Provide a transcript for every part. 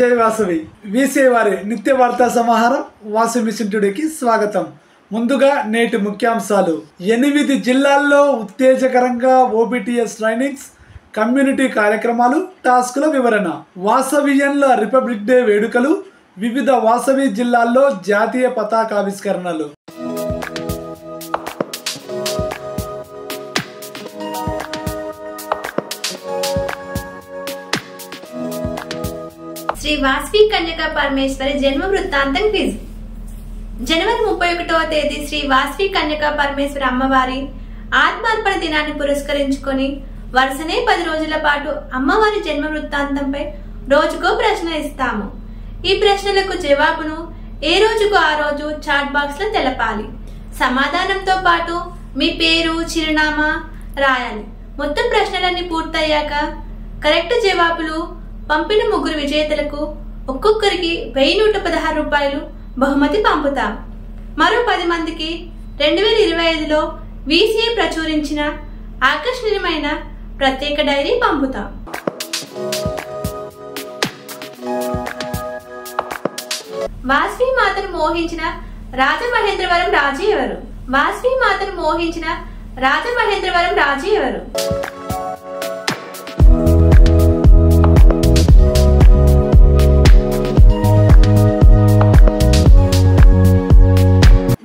జై వాసవి వీసీ వారి నిత్య వార్తా సమాహారం వాసవి మిషన్ టుడేకి స్వాగతం. ముందుగా నేటి ముఖ్యాంశాలు. 8 జిల్లాల్లో ఉత్తేజకరంగా ఓబీటీఎస్ ట్రైనింగ్స్, కమ్యూనిటీ కార్యక్రమాలు, టాస్కుల వివరణ. వాసవియన్ల రిపబ్లిక్ డే వేడుకలు, వివిధ వాసవి జిల్లాల్లో జాతీయ పతాకావిష్కరణలు. శ్రీ వాసవి కన్యకా పరమేశ్వరి జన్మ వృత్తాంతం క్విజ్. జనవరి 31వ తేదీ శ్రీ వాసవి కన్యకా పరమేశ్వరి అమ్మవారి ఆత్మార్పణ దినాన్ని పురస్కరించుకొని వరుసనే 10 రోజుల పాటు అమ్మవారి జన్మ వృత్తాంతంపై రోజుకో ప్రశ్న ఇస్తాము. ఈ ప్రశ్నలకు జవాబును ఏ రోజుకు ఆ రోజు చాట్ బాక్స్ లో తెలపాలి. సమాధానంతో పాటు మీ పేరు, చిరునామా రాయాలి. మొత్తం ప్రశ్నలన్నీ పూర్తయ్యాక కరెక్ట్ జవాబులు పంపిన 3 విజేతలకు ఒక్కొక్కరికి 1116 రూపాయలు బహుమతి పంపుతాం. మరో 10 మందికి 2025లో వీసీఏ ప్రచురించిన ఆకర్షణీయమైన ప్రత్యేక డైరీ పంపుతాం. వాసవి మాతను మోహించిన రాజమహేంద్రవరం రాజు ఎవరు? వాసవి మాతను మోహించిన రాజమహేంద్రవరం రాజు ఎవరు?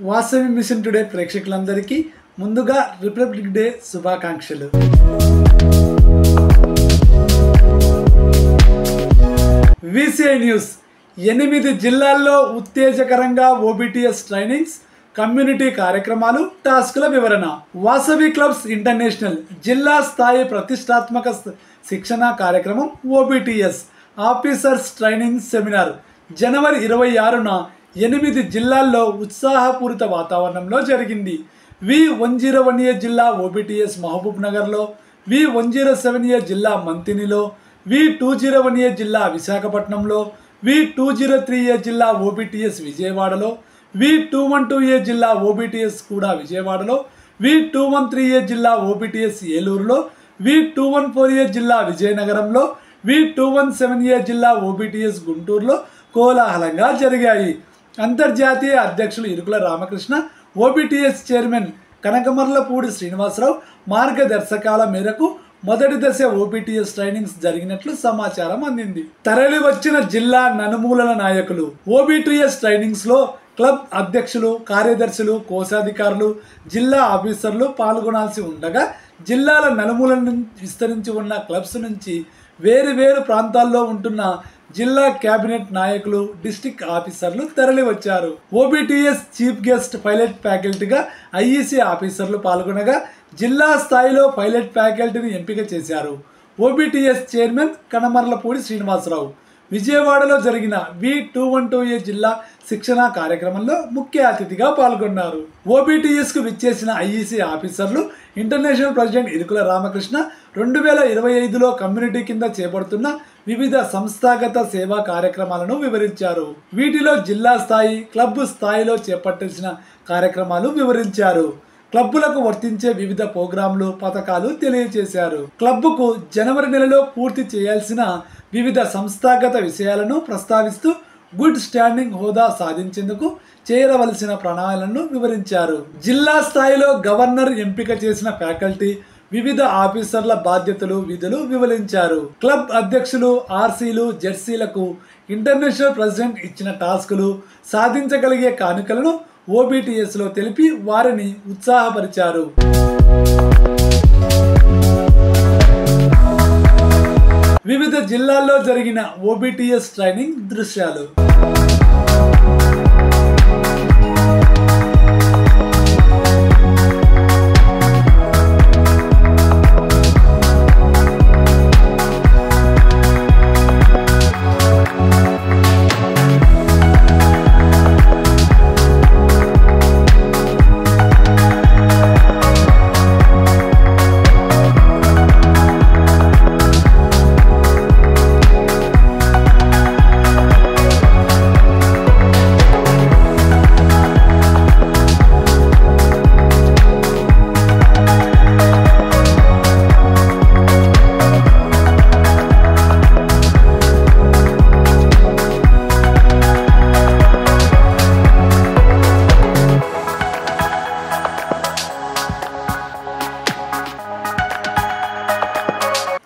వాసవి మిషన్ టుడే ప్రేక్షకులందరికీ ముందుగా రిపబ్లిక్ డే శుభాకాంక్షలు. VCI news. 8 జిల్లాల్లో ఉత్తేజకరంగా ఓబీటీఎస్ ట్రైనింగ్స్, కమ్యూనిటీ కార్యక్రమాలు, టాస్కుల వివరణ. వాసవి క్లబ్స్ ఇంటర్నేషనల్ జిల్లా స్థాయి ప్రతిష్టాత్మక శిక్షణ కార్యక్రమం ఓబీటీఎస్ ఆఫీసర్స్ ట్రైనింగ్ సెమినార్ జనవరి 26న 8 జిల్లాల్లో ఉత్సాహపూరిత వాతావరణంలో జరిగింది. V101A జిల్లా ఓబీటీఎస్ మహబూబ్ నగర్లో, V107A జిల్లా మంతినిలో, V201A జిల్లా విశాఖపట్నంలో, V203A జిల్లా ఓబీటీఎస్ విజయవాడలో, V212A జిల్లా ఓబీటీఎస్ కూడా విజయవాడలో, V213A జిల్లా ఓబీటీఎస్ ఏలూరులో, V214A జిల్లా విజయనగరంలో, V217A జిల్లా ఓబీటీఎస్ గుంటూరులో కోలాహలంగా జరిగాయి. అంతర్జాతీయ అధ్యక్షులు ఇరుకుల రామకృష్ణ, ఓబీటీఎస్ చైర్మన్ కనకమర్లపూడి శ్రీనివాసరావు మార్గదర్శకాల మేరకు మొదటి దశ ఓబీటీఎస్ ట్రైనింగ్స్ జరిగినట్లు సమాచారం అందింది. తరలి వచ్చిన జిల్లా నలుమూలల నాయకులు. ఓబీటీఎస్ ట్రైనింగ్స్ లో క్లబ్ అధ్యక్షులు, కార్యదర్శులు, కోశాధికారులు, జిల్లా ఆఫీసర్లు పాల్గొనాల్సి ఉండగా జిల్లాల నలుమూలల నుంచి విస్తరించి ఉన్న క్లబ్స్ నుంచి వేరు ప్రాంతాల్లో ఉంటున్న జిల్లా కేబినెట్ నాయకులు, డిస్టిక్ ఆఫీసర్లు తరలి వచ్చారు. ఓబీటీఎస్ చీఫ్ గెస్ట్ పైలట్ ఫ్యాకల్టీగా ఐఈసీ ఆఫీసర్లు పాల్గొనగా జిల్లా స్థాయిలో పైలట్ ఫ్యాకల్టీని ఎంపిక చేశారు. ఓబీటీఎస్ చైర్మన్ కనమర్లపూడి శ్రీనివాసరావు విజయవాడలో జరిగిన V212A జిల్లా శిక్షణ కార్యక్రమంలో ముఖ్య అతిథిగా పాల్గొన్నారు. ఓబీటీఎస్ కు విచ్చేసిన ఐఈసీ ఆఫీసర్లు ఇంటర్నేషనల్ ప్రెసిడెంట్ ఇరుకుల రామకృష్ణ 2025లో కమ్యూనిటీ కింద చేపడుతున్న వివిధ సంస్థాగత సేవా కార్యక్రమాలను వివరించారు. వీటిలో జిల్లా స్థాయి, క్లబ్ స్థాయిలో చేపట్టాల్సిన కార్యక్రమాలు వివరించారు. క్లబ్బులకు వర్తించే వివిధ ప్రోగ్రాంలు, పథకాలు తెలియజేశారు. క్లబ్కు జనవరి నెలలో పూర్తి చేయాల్సిన వివిధ సంస్థాగత విషయాలను ప్రస్తావిస్తూ గుడ్ స్టాండింగ్ హోదా సాధించేందుకు చేరవలసిన ప్రణాళికలను వివరించారు. జిల్లా స్థాయిలో గవర్నర్ ఎంపిక చేసిన ఫ్యాకల్టీ, వివిధ ఆఫీసర్ల బాధ్యతలు, విధులు వివరించారు. క్లబ్ అధ్యక్షులు, ఆర్సీలు, జెర్సీలకు ఇంటర్నేషనల్ ప్రెసిడెంట్ ఇచ్చిన టాస్కులు, సాధించగలిగే కానుకలను ఓబీటీఎస్ లో తెలిపి వారిని ఉత్సాహపరిచారు. వివిధ జిల్లాల్లో జరిగిన ఓబీటీఎస్ ట్రైనింగ్ దృశ్యాలు.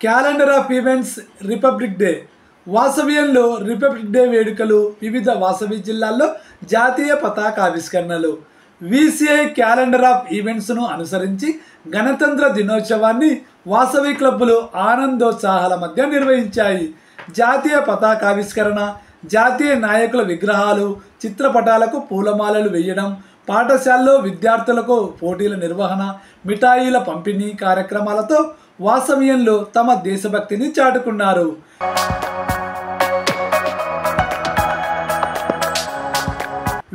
Calendar of events republic day. వాసవ్యంలో రిపబ్లిక్ డే వేడుకలు, వివిధ వాసవి జిల్లాల్లో జాతీయ పతాకావిష్కరణలు. వీసీఐ క్యాలెండర్ ఆఫ్ ఈవెంట్స్ను అనుసరించి గణతంత్ర దినోత్సవాన్ని వాసవి క్లబ్బులు ఆనందోత్సాహాల మధ్య నిర్వహించాయి. జాతీయ పతాకావిష్కరణ, జాతీయ నాయకుల విగ్రహాలు, చిత్రపటాలకు పూలమాలలు వేయడం, పాఠశాలలో విద్యార్థులకు పోటీల నిర్వహణ, మిఠాయిల పంపిణీ కార్యక్రమాలతో వాసవ్యంలో తమ దేశభక్తిని చాటుకున్నారు.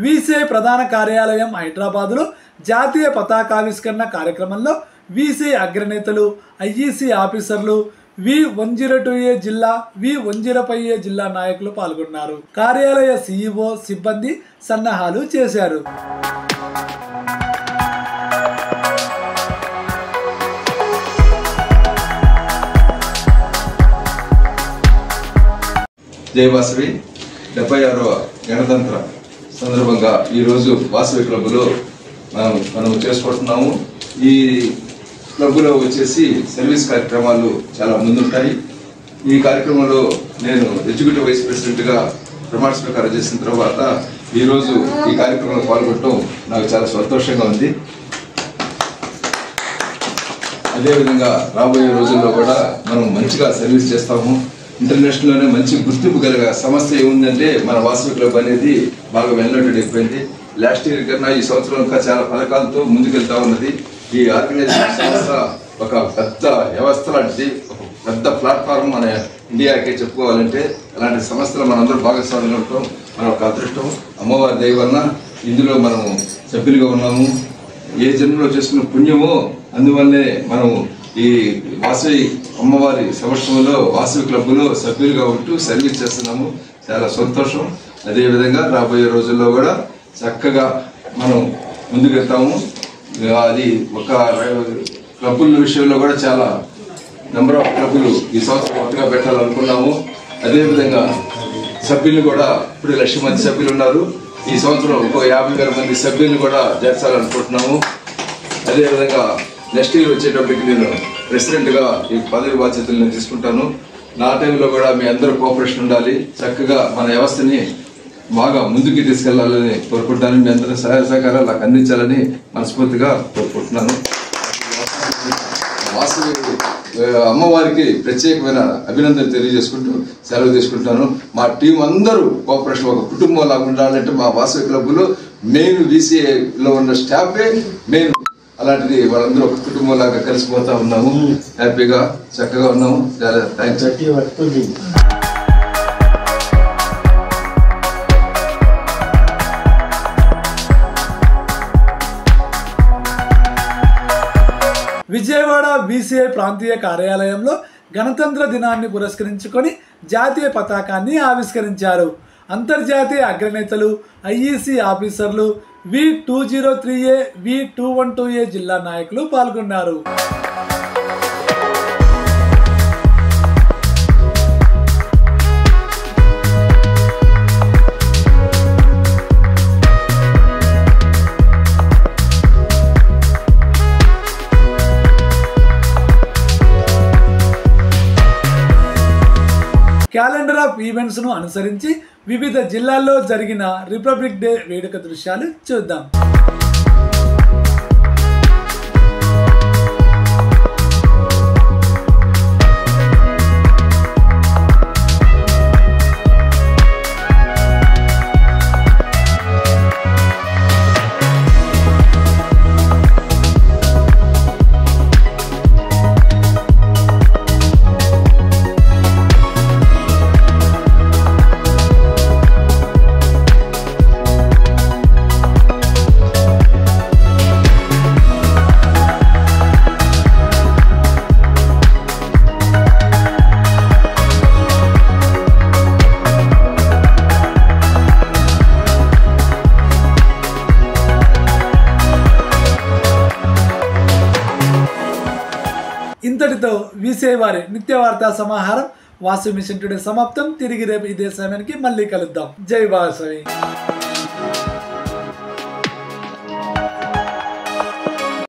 వీసీఐ ప్రధాన కార్యాలయం హైదరాబాదులో జాతీయ పతాకావిష్కరణ కార్యక్రమంలో వీసీఐ అగ్రనేతలు, ఐఈసీ ఆఫీసర్లు, V102A జిల్లా, V105A జిల్లా నాయకులు పాల్గొన్నారు. కార్యాలయ సీఈఓ సిబ్బంది సన్నాహాలు చేశారు. జై వాసవి 76వ గణతంత్ర సందర్భంగా ఈరోజు వాసవి క్లబ్లో మనం చేసుకుంటున్నాము. ఈ క్లబ్లో వచ్చేసి సర్వీస్ కార్యక్రమాలు చాలా ముందుంటాయి. ఈ కార్యక్రమంలో నేను ఎగ్జిక్యూటివ్ వైస్ ప్రెసిడెంట్గా ప్రమాణ స్వీకారం చేసిన తర్వాత ఈరోజు ఈ కార్యక్రమంలో పాల్గొనడం నాకు చాలా సంతోషంగా ఉంది. అదేవిధంగా రాబోయే రోజుల్లో కూడా మనం మంచిగా సర్వీస్ చేస్తాము. ఇంటర్నేషనల్లోనే మంచి గుర్తింపు కలిగిన సంస్థ ఏముందంటే మన వాసవి క్లబ్ అనేది బాగా వెల్నోటెడ్ అయిపోయింది. లాస్ట్ ఇయర్ కన్నా ఈ సంవత్సరం ఇంకా చాలా పథకాలతో ముందుకెళ్తా ఉన్నది. ఈ ఆర్గనైజేషన్ సంస్థ ఒక పెద్ద వ్యవస్థ లాంటిది, ఒక పెద్ద ప్లాట్ఫామ్ మన ఇండియాకి చెప్పుకోవాలంటే. అలాంటి సంస్థలు మనందరూ భాగస్వామ్యం ఉండటం మన ఒక అదృష్టం. అమ్మవారి దయ వలన ఇందులో మనము సభ్యులుగా ఉన్నాము. ఏ జన్మలో చేసుకున్న పుణ్యమో అందువల్లే మనం ఈ వాసవి అమ్మవారి సంవత్సరంలో వాసవి క్లబ్లో సభ్యులుగా ఉంటూ సర్వీస్ చేస్తున్నాము. చాలా సంతోషం. అదేవిధంగా రాబోయే రోజుల్లో కూడా చక్కగా మనం ముందుకెళ్తాము. అది ఒక క్లబ్బుల విషయంలో కూడా చాలా నెంబర్ ఆఫ్ క్లబ్బులు ఈ సంవత్సరం కొత్తగా పెట్టాలనుకున్నాము. అదేవిధంగా సభ్యులు కూడా ఇప్పుడు 1,00,000 మంది సభ్యులు ఉన్నారు. ఈ సంవత్సరం ఇంకో 50,000 మంది సభ్యులు కూడా చేర్చాలనుకుంటున్నాము. అదేవిధంగా నెక్స్ట్ ఇయర్ వచ్చేటప్పటికి నేను ప్రెసిడెంట్గా ఈ పదవి బాధ్యతలను తీసుకుంటాను. నా టైంలో కూడా మీ అందరూ కోఆపరేషన్ ఉండాలి. చక్కగా మన వ్యవస్థని బాగా ముందుకు తీసుకెళ్లాలని కోరుకుంటాను. మీ అందరూ సహాయ సహకారాలు నాకు అందించాలని మనస్ఫూర్తిగా కోరుకుంటున్నాను. వాసవి అమ్మవారికి ప్రత్యేకమైన అభినందనలు తెలియజేసుకుంటూ సెలవు తీసుకుంటాను. మా టీం అందరూ కోఆపరేషన్ ఒక కుటుంబం లాగా ఉండాలంటే మా వాసవి క్లబ్లో మెయిన్ వీసీఐలో ఉన్న స్టాఫే మెయిన్. అలాంటిది వాళ్ళందరూ ఒక కుటుంబం లాగా కలిసిపోతా ఉన్నాము. హ్యాపీగా చక్కగా ఉన్నాము. చాలా థ్యాంక్స్. విజయవాడ వీసీఐ ప్రాంతీయ కార్యాలయంలో గణతంత్ర దినాన్ని పురస్కరించుకొని జాతీయ పతాకాన్ని ఆవిష్కరించారు. అంతర్జాతీయ అగ్రనేతలు, ఐఈసీ ఆఫీసర్లు, V203A, V212A జిల్లా నాయకులు పాల్గొన్నారు. క్యాలెండర్ ఆఫ్ ఈవెంట్స్ ను అనుసరించి వివిధ జిల్లాల్లో జరిగిన రిపబ్లిక్ డే వేడుక దృశ్యాలు చూద్దాం. ఇంతటితో వీసీఐ వారి నిత్య వార్తా సమాహారం వాసవి మిషన్ టుడే సమాప్తం. తిరిగి రేపు ఇదే సమయానికి మళ్ళీ కలుద్దాం. జై వాసవి.